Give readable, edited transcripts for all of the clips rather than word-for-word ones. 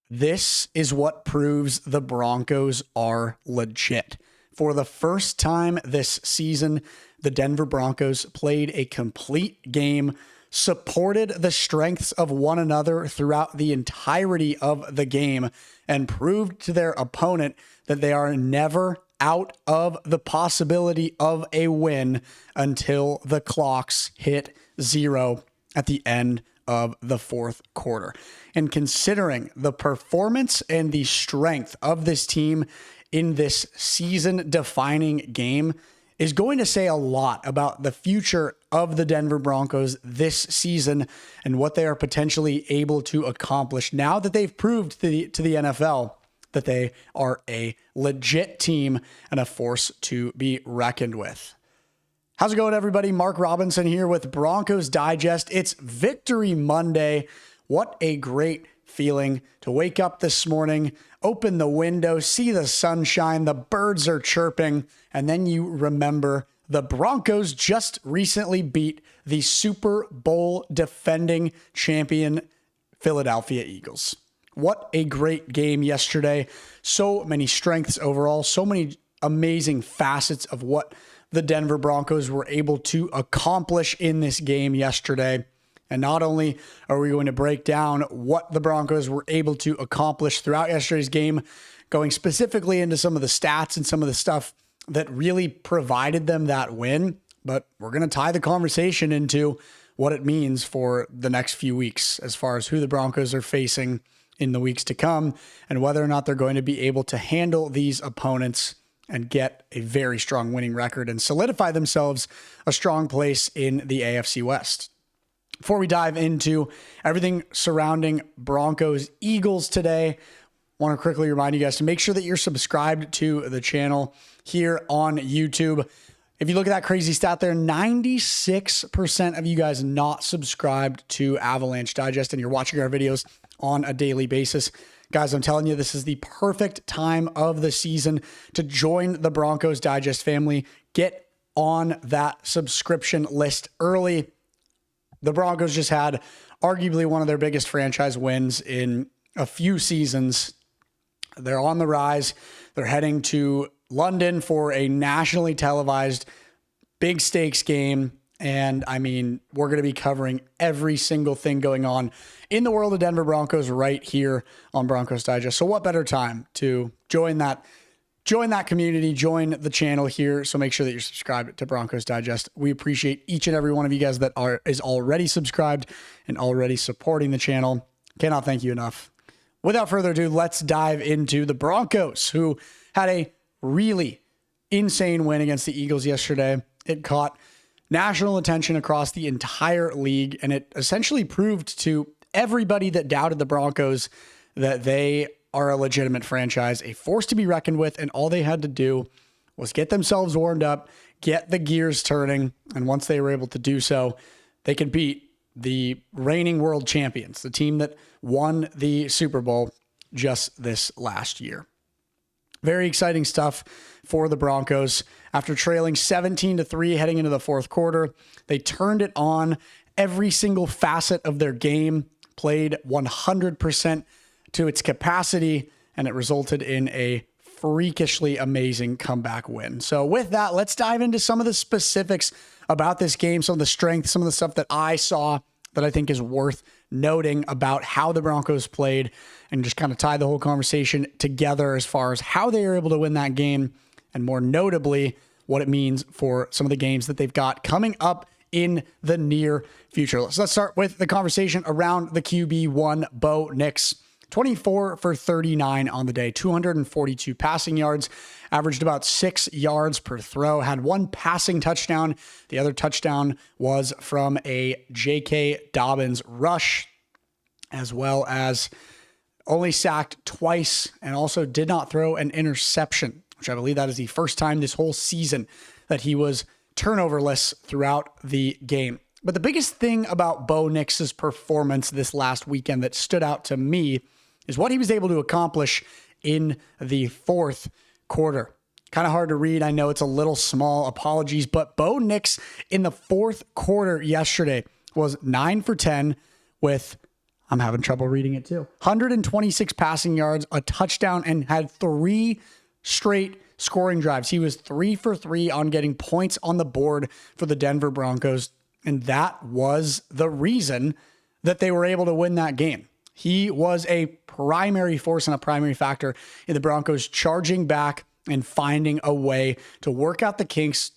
This is what proves the Broncos are legit. For the first time this season, the Denver Broncos played a complete game, supported the strengths of one another throughout the entirety of the game, and proved to their opponent that they are never out of the possibility of a win until the clocks hit zero at the end of the fourth quarter. And considering the performance and the strength of this team in this season-defining game is going to say a lot about the future of the Denver Broncos this season and what they are potentially able to accomplish now that they've proved to the NFL that they are a legit team and a force to be reckoned with. How's it going, everybody? Mark Robinson here with Broncos Digest. It's Victory Monday. What a great feeling to wake up this morning, open the window, see the sunshine, the birds are chirping, and then you remember the Broncos just recently beat the Super Bowl defending champion Philadelphia Eagles. What a great game yesterday. So many strengths overall, so many amazing facets of what the Denver Broncos were able to accomplish in this game yesterday. And not only are we going to break down what the Broncos were able to accomplish throughout yesterday's game, going specifically into some of the stats and some of the stuff that really provided them that win, but we're going to tie the conversation into what it means for the next few weeks as far as who the Broncos are facing in the weeks to come and whether or not they're going to be able to handle these opponents and get a very strong winning record and solidify themselves a strong place in the AFC West. Before we dive into everything surrounding Broncos Eagles today, I want to quickly remind you guys to make sure that you're subscribed to the channel here on YouTube. If you look at that crazy stat there, 96% of you guys not subscribed to Avalanche Digest and you're watching our videos on a daily basis. Guys, I'm telling you, this is the perfect time of the season to join the Broncos Digest family. Get on that subscription list early. The Broncos just had arguably one of their biggest franchise wins in a few seasons. They're on the rise. They're heading to London for a nationally televised big stakes game. And I mean, we're going to be covering every single thing going on in the world of Denver Broncos right here on Broncos Digest. So what better time to join that community, join the channel here. So make sure that you're subscribed to Broncos Digest. We appreciate each and every one of you guys that is already subscribed and already supporting the channel. Cannot thank you enough. Without further ado, let's dive into the Broncos, who had a really insane win against the Eagles yesterday. It caught national attention across the entire league, and it essentially proved to everybody that doubted the Broncos that they are a legitimate franchise, a force to be reckoned with, and all they had to do was get themselves warmed up, get the gears turning, and once they were able to do so, they could beat the reigning world champions, the team that won the Super Bowl just this last year. Very exciting stuff for the Broncos. After trailing 17-3 heading into the fourth quarter, they turned it on. Every single facet of their game played 100% to its capacity, and it resulted in a freakishly amazing comeback win. So with that, let's dive into some of the specifics about this game, some of the strengths, some of the stuff that I saw that I think is worth noting about how the Broncos played, and just kind of tie the whole conversation together as far as how they were able to win that game, and more notably, what it means for some of the games that they've got coming up in the near future. Let's start with the conversation around the QB1, Bo Nix. 24 for 39 on the day, 242 passing yards, averaged about 6 yards per throw, had one passing touchdown. The other touchdown was from a J.K. Dobbins rush, as well as only sacked twice and also did not throw an interception, which I believe that is the first time this whole season that he was turnoverless throughout the game. But the biggest thing about Bo Nix's performance this last weekend that stood out to me is what he was able to accomplish in the fourth quarter. Kind of hard to read. I know it's a little small. Apologies. But Bo Nix in the fourth quarter yesterday was 9 for 10 with, I'm having trouble reading it too. 126 passing yards, a touchdown, and had 3 straight scoring drives. He was 3 for 3 on getting points on the board for the Denver Broncos. And that was the reason that they were able to win that game. He was a primary force and a primary factor in the Broncos charging back and finding a way to work out the kinks,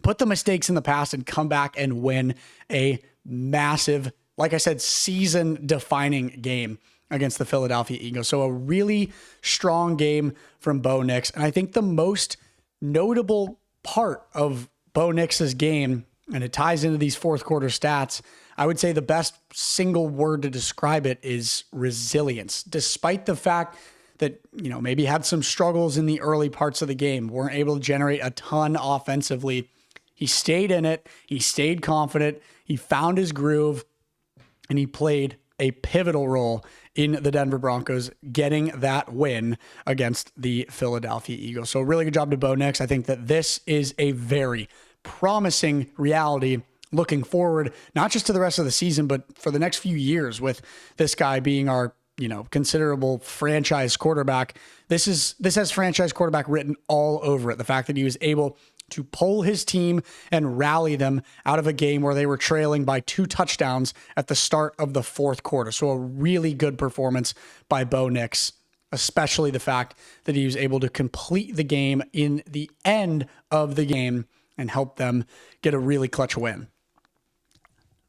put the mistakes in the past, and come back and win a massive, like I said, season-defining game against the Philadelphia Eagles. So a really strong game from Bo Nix. And I think the most notable part of Bo Nix's game, and it ties into these fourth quarter stats, I would say the best single word to describe it is resilience. Despite the fact that, maybe had some struggles in the early parts of the game, weren't able to generate a ton offensively, he stayed in it. He stayed confident. He found his groove, and he played a pivotal role in the Denver Broncos getting that win against the Philadelphia Eagles. So really good job to Bo Nix. I think that this is a very promising reality looking forward, not just to the rest of the season, but for the next few years with this guy being our, considerable franchise quarterback. This has franchise quarterback written all over it. The fact that he was able to pull his team and rally them out of a game where they were trailing by 2 touchdowns at the start of the fourth quarter. So a really good performance by Bo Nix, especially the fact that he was able to complete the game in the end of the game and help them get a really clutch win.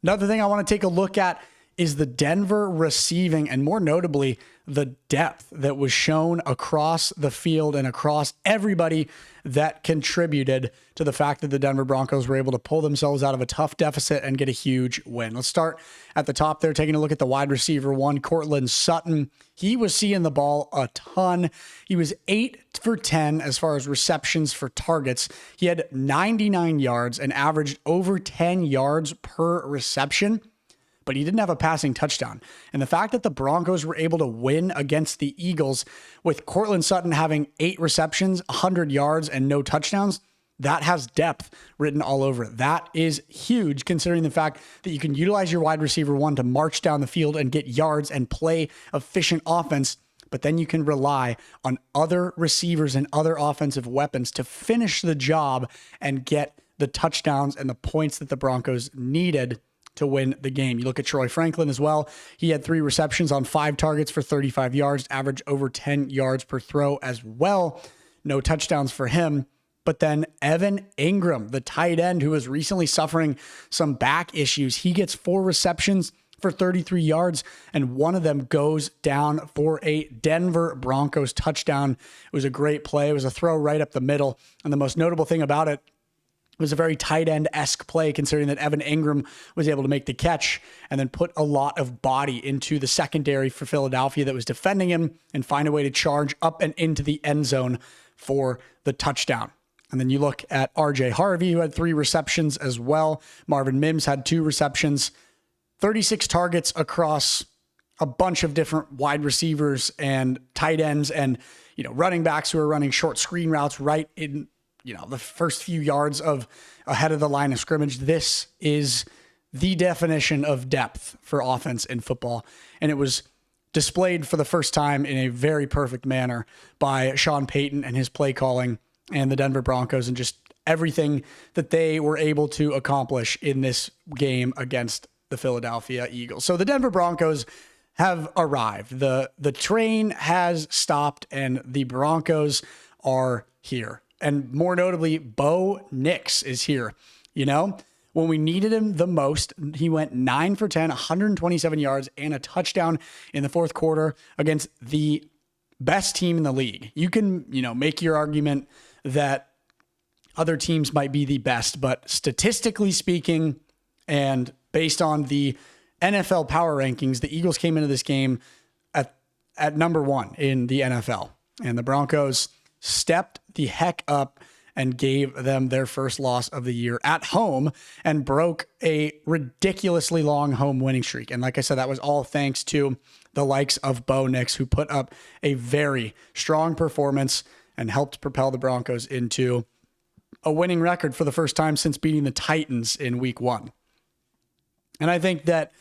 Another thing I want to take a look at is the Denver receiving, and more notably, the depth that was shown across the field and across everybody that contributed to the fact that the Denver Broncos were able to pull themselves out of a tough deficit and get a huge win. Let's start at the top there, taking a look at the wide receiver one, Courtland Sutton. He was seeing the ball a ton. He was 8 for 10 as far as receptions for targets. He had 99 yards and averaged over 10 yards per reception, but he didn't have a passing touchdown. And the fact that the Broncos were able to win against the Eagles with Courtland Sutton having 8 receptions, 100 yards, and no touchdowns, that has depth written all over it. That is huge, considering the fact that you can utilize your wide receiver one to march down the field and get yards and play efficient offense, but then you can rely on other receivers and other offensive weapons to finish the job and get the touchdowns and the points that the Broncos needed to win the game. You look at Troy Franklin as well. He had 3 receptions on 5 targets for 35 yards, average over 10 yards per throw as well. No touchdowns for him. But then Evan Ingram, the tight end who was recently suffering some back issues, he gets 4 receptions for 33 yards, and one of them goes down for a Denver Broncos touchdown. It was a great play. It was a throw right up the middle. And the most notable thing about it, it was a very tight end-esque play, considering that Evan Ingram was able to make the catch and then put a lot of body into the secondary for Philadelphia that was defending him and find a way to charge up and into the end zone for the touchdown. And then you look at RJ Harvery, who had 3 receptions as well. Marvin Mims had 2 receptions, 36 targets across a bunch of different wide receivers and tight ends and, running backs who are running short screen routes right in, the first few yards of ahead of the line of scrimmage. This is the definition of depth for offense in football. And it was displayed for the first time in a very perfect manner by Sean Payton and his play calling and the Denver Broncos, and just everything that they were able to accomplish in this game against the Philadelphia Eagles. So the Denver Broncos have arrived. The train has stopped and the Broncos are here. And more notably, Bo Nix is here. When we needed him the most, he went 9 for 10, 127 yards, and a touchdown in the fourth quarter against the best team in the league. You can, make your argument that other teams might be the best, but statistically speaking, and based on the NFL power rankings, the Eagles came into this game at number 1 in the NFL. And the Broncos stepped the heck up and gave them their first loss of the year at home and broke a ridiculously long home winning streak. And like I said, that was all thanks to the likes of Bo Nix, who put up a very strong performance and helped propel the Broncos into a winning record for the first time since beating the Titans in week 1. And I think that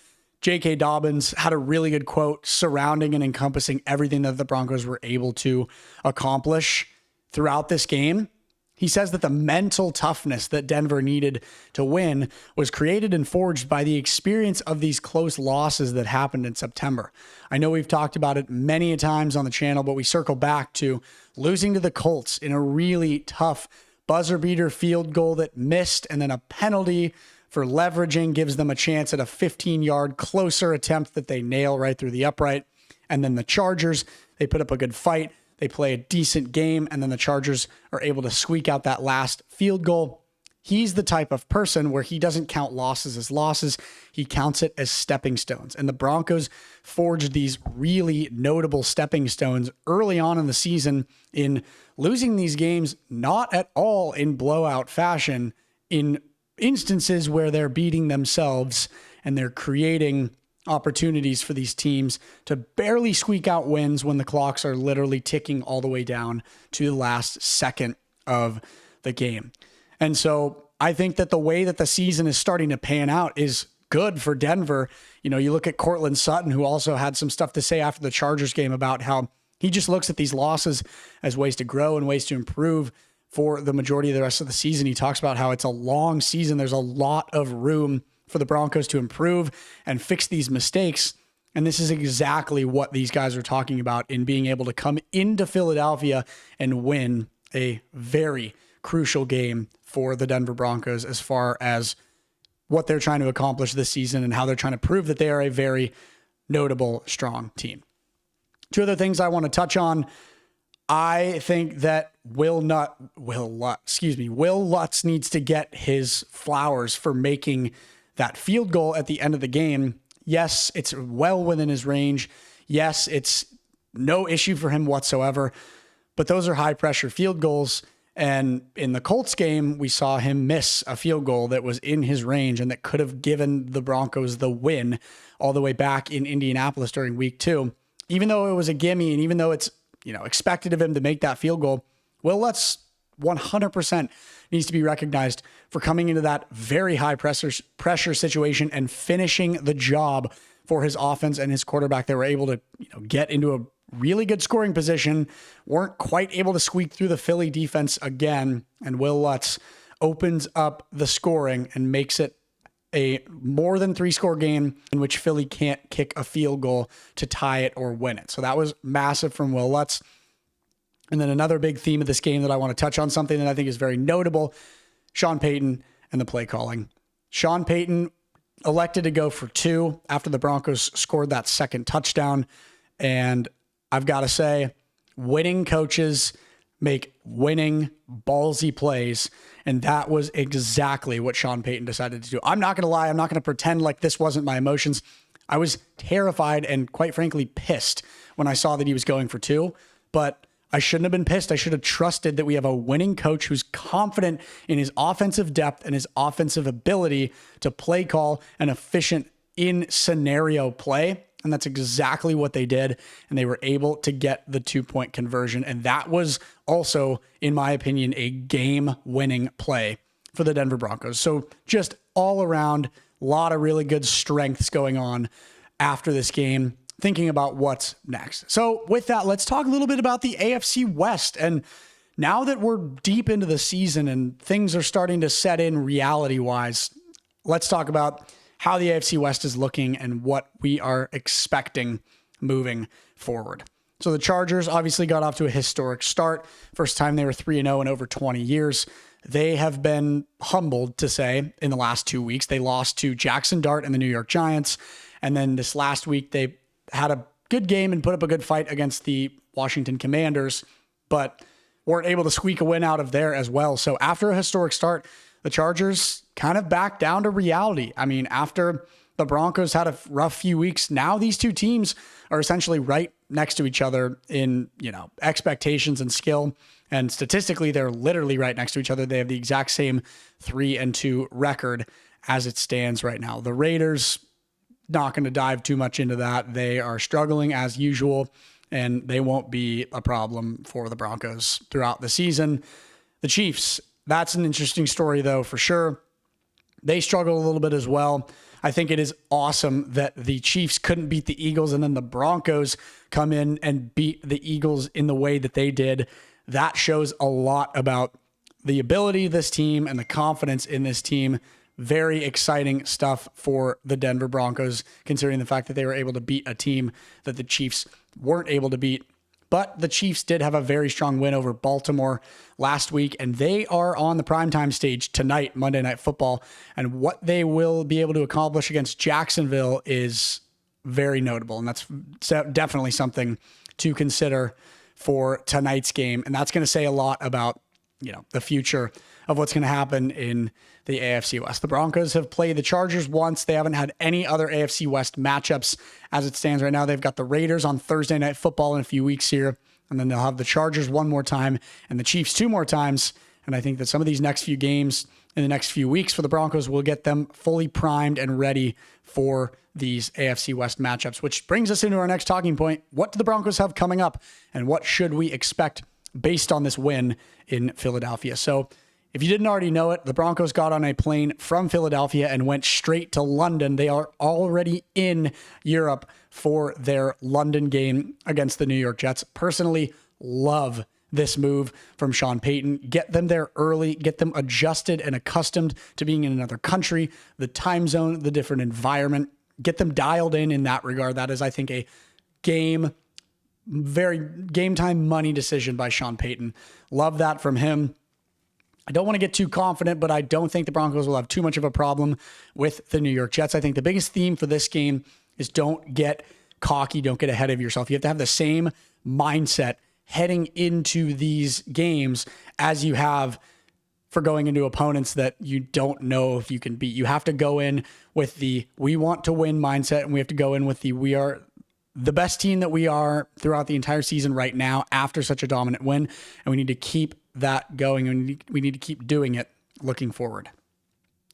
J.K. Dobbins had a really good quote surrounding and encompassing everything that the Broncos were able to accomplish throughout this game. He says that the mental toughness that Denver needed to win was created and forged by the experience of these close losses that happened in September. I know we've talked about it many times on the channel, but we circle back to losing to the Colts in a really tough buzzer beater field goal that missed, and then a penalty for leveraging gives them a chance at a 15-yard closer attempt that they nail right through the upright. And then the Chargers, they put up a good fight. They play a decent game, and then the Chargers are able to squeak out that last field goal. He's the type of person where he doesn't count losses as losses. He counts it as stepping stones. And the Broncos forged these really notable stepping stones early on in the season in losing these games, not at all in blowout fashion, in instances where they're beating themselves and they're creating opportunities for these teams to barely squeak out wins when the clocks are literally ticking all the way down to the last second of the game. And so I think that the way that the season is starting to pan out is good for Denver. You know, you look at Courtland Sutton, who also had some stuff to say after the Chargers game about how he just looks at these losses as ways to grow and ways to improve for the majority of the rest of the season. He talks about how it's a long season. There's a lot of room for the Broncos to improve and fix these mistakes. And this is exactly what these guys are talking about in being able to come into Philadelphia and win a very crucial game for the Denver Broncos as far as what they're trying to accomplish this season and how they're trying to prove that they are a very notable, strong team. Two other things I want to touch on. I think that Will Lutz needs to get his flowers for making that field goal at the end of the game. Yes, it's well within his range. Yes, it's no issue for him whatsoever, but those are high pressure field goals. And in the Colts game, we saw him miss a field goal that was in his range and that could have given the Broncos the win all the way back in Indianapolis during week 2. Even though it was a gimme and even though it's, expected of him to make that field goal, Will Lutz 100% needs to be recognized for coming into that very high pressure situation and finishing the job for his offense and his quarterback. They were able to get into a really good scoring position, weren't quite able to squeak through the Philly defense again, and Will Lutz opens up the scoring and makes it a more than 3-score game in which Philly can't kick a field goal to tie it or win it. So that was massive from Will Lutz. And then another big theme of this game that I want to touch on, something that I think is very notable, Sean Payton and the play calling. Sean Payton elected to go for 2 after the Broncos scored that second touchdown. And I've got to say, winning coaches make winning ballsy plays. And that was exactly what Sean Payton decided to do. I'm not going to lie. I'm not going to pretend like this wasn't my emotions. I was terrified and quite frankly pissed when I saw that he was going for 2, but I shouldn't have been pissed. I should have trusted that we have a winning coach who's confident in his offensive depth and his offensive ability to play call an efficient in scenario play. And that's exactly what they did. And they were able to get the 2-point conversion. And that was also, in my opinion, a game-winning play for the Denver Broncos. So just all around, a lot of really good strengths going on after this game, thinking about what's next. So with that, let's talk a little bit about the AFC West. And now that we're deep into the season and things are starting to set in reality-wise, let's talk about how the AFC West is looking and what we are expecting moving forward. So the Chargers obviously got off to a historic start. First time they were 3-0 in over 20 years. They have been humbled, to say, in the last 2 weeks. They lost to Jackson Dart and the New York Giants. And then this last week, they had a good game and put up a good fight against the Washington Commanders, but weren't able to squeak a win out of there as well. So after a historic start, the Chargers kind of back down to reality. I mean, after the Broncos had a rough few weeks, now these two teams are essentially right next to each other in, expectations and skill. And statistically, they're literally right next to each other. They have the exact same 3-2 record as it stands right now. The Raiders, not going to dive too much into that. They are struggling as usual, and they won't be a problem for the Broncos throughout the season. The Chiefs, that's an interesting story, though, for sure. They struggle a little bit as well. I think it is awesome that the Chiefs couldn't beat the Eagles and then the Broncos come in and beat the Eagles in the way that they did. That shows a lot about the ability of this team and the confidence in this team. Very exciting stuff for the Denver Broncos, considering the fact that they were able to beat a team that the Chiefs weren't able to beat. But the Chiefs did have a very strong win over Baltimore last week, and they are on the primetime stage tonight, Monday Night Football. And what they will be able to accomplish against Jacksonville is very notable, and that's definitely something to consider for tonight's game. And that's going to say a lot about, the future of what's going to happen in the AFC West. The Broncos have played the Chargers once. They haven't had any other AFC West matchups as it stands right now. They've got the Raiders on Thursday Night Football in a few weeks here, and then they'll have the Chargers one more time and the Chiefs two more times. And I think that some of these next few games in the next few weeks for the Broncos will get them fully primed and ready for these AFC West matchups, which brings us into our next talking point. What do the Broncos have coming up, and what should we expect based on this win in Philadelphia? So if you didn't already know it, the Broncos got on a plane from Philadelphia and went straight to London. They are already in Europe for their London game against the New York Jets. Personally, love this move from Sean Payton. Get them there early, get them adjusted and accustomed to being in another country, the time zone, the different environment. Get them dialed in that regard. That is, I think, a very game time money decision by Sean Payton. Love that from him. I don't want to get too confident, but I don't think the Broncos will have too much of a problem with the New York Jets. I think the biggest theme for this game is don't get cocky, don't get ahead of yourself. You have to have the same mindset heading into these games as you have for going into opponents that you don't know if you can beat. You have to go in with the we want to win mindset, and we have to go in with the we are the best team that we are throughout the entire season right now after such a dominant win, and we need to keep that going, and we need to keep doing it looking forward.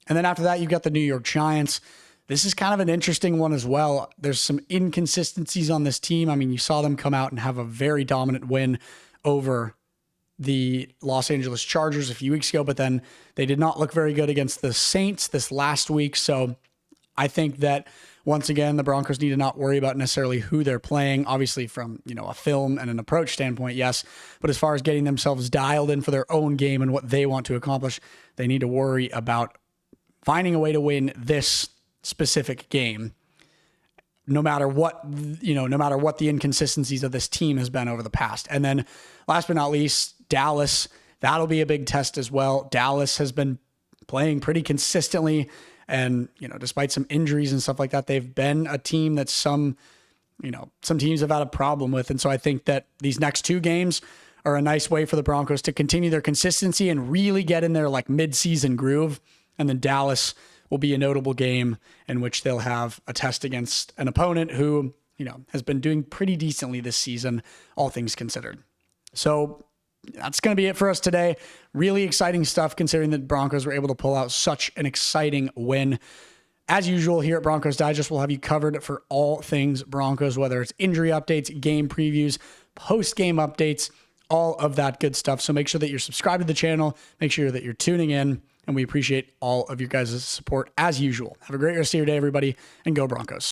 And then after that, you've got the New York Giants. This is kind of an interesting one as well. There's some inconsistencies on this team. I mean, you saw them come out and have a very dominant win over the Los Angeles Chargers a few weeks ago, but then they did not look very good against the Saints this last week. So I think that once again, the Broncos need to not worry about necessarily who they're playing. Obviously from, a film and an approach standpoint, yes. But as far as getting themselves dialed in for their own game and what they want to accomplish, they need to worry about finding a way to win this specific game, no matter what the inconsistencies of this team has been over the past. And then last but not least, Dallas, that'll be a big test as well. Dallas has been playing pretty consistently, and, despite some injuries and stuff like that, they've been a team that some teams have had a problem with. And so I think that these next two games are a nice way for the Broncos to continue their consistency and really get in their mid-season groove. And then Dallas will be a notable game in which they'll have a test against an opponent who, has been doing pretty decently this season, all things considered. So that's going to be it for us today. Really exciting stuff considering the Broncos were able to pull out such an exciting win. As usual, here at Broncos Digest, we'll have you covered for all things Broncos, whether it's injury updates, game previews, post-game updates, all of that good stuff. So make sure that you're subscribed to the channel. Make sure that you're tuning in, and we appreciate all of your guys' support as usual. Have a great rest of your day, everybody, and go Broncos.